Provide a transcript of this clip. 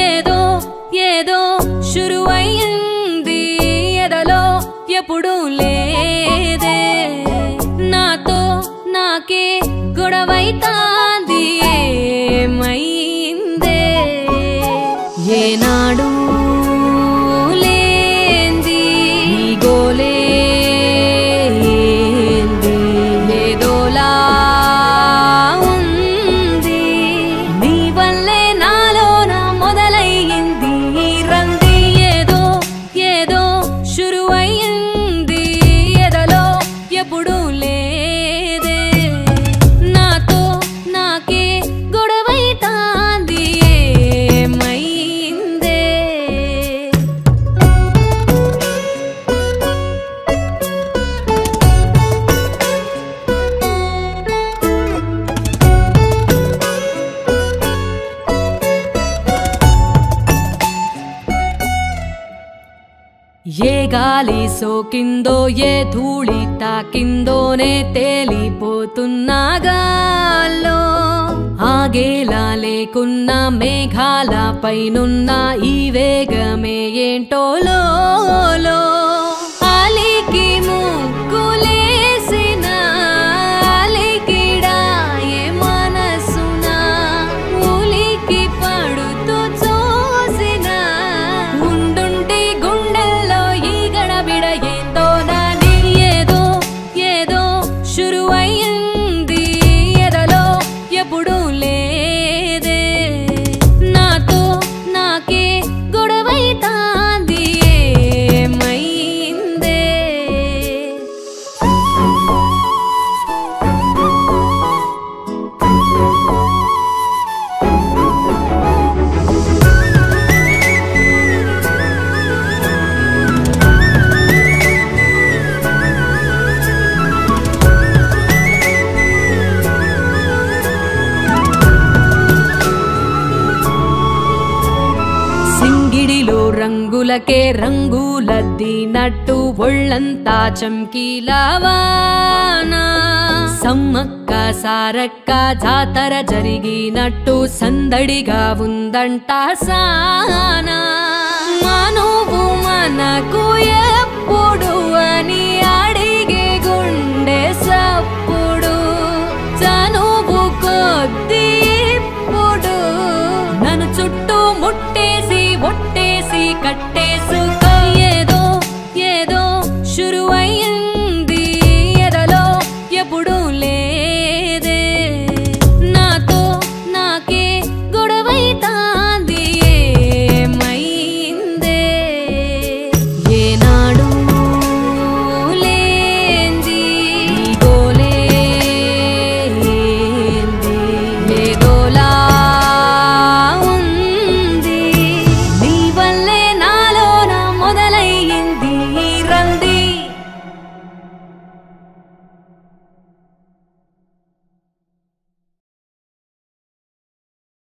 ఏదో ఏదో శురువైంది ఎదలో ఎప్పుడు లేదే నాతో నాకే గొడవైతాంది ఏమైందే ఏనాడు లేంది ఈ గోలే ఏదోలా ఉంది నీ వల్లే నాలోన మొదలయ్యింది రంది ఏదో ఏదో శురువైంది ఎదలో ఎప్పుడు లేదే నాతో నాకే గొడవైతాంది ఏమైందే ఏ గాలి సోకిందో ఏ ధూళి తాకిందోనే తేలిపోతున్నా గాల్లో ఆగేలా లేకున్నా మేఘాల పైనున్న ఈ వేగమే ఏంటో లోలో అలికి ముగ్గులేసిన అలికిడా ఏ మనసున ఉలికి పడుతూ చూసిన ఉండుంటి గుండెల్లో ఈ గడబిడ ఏందో నాని ఏదో ఏదో శురువైంది ఎదలో ఎప్పుడు లేదే నాతో నాకే గొడవైతాంది ఏమైందే సింగిడిలో రంగులకే రంగులద్దినట్టు ఒళ్ళంతా చమ్కీలవానా సమ్మక్క సారక్క జాతర జరిగినట్టు సందడిగా ఉందంట సానా మానవు మనకు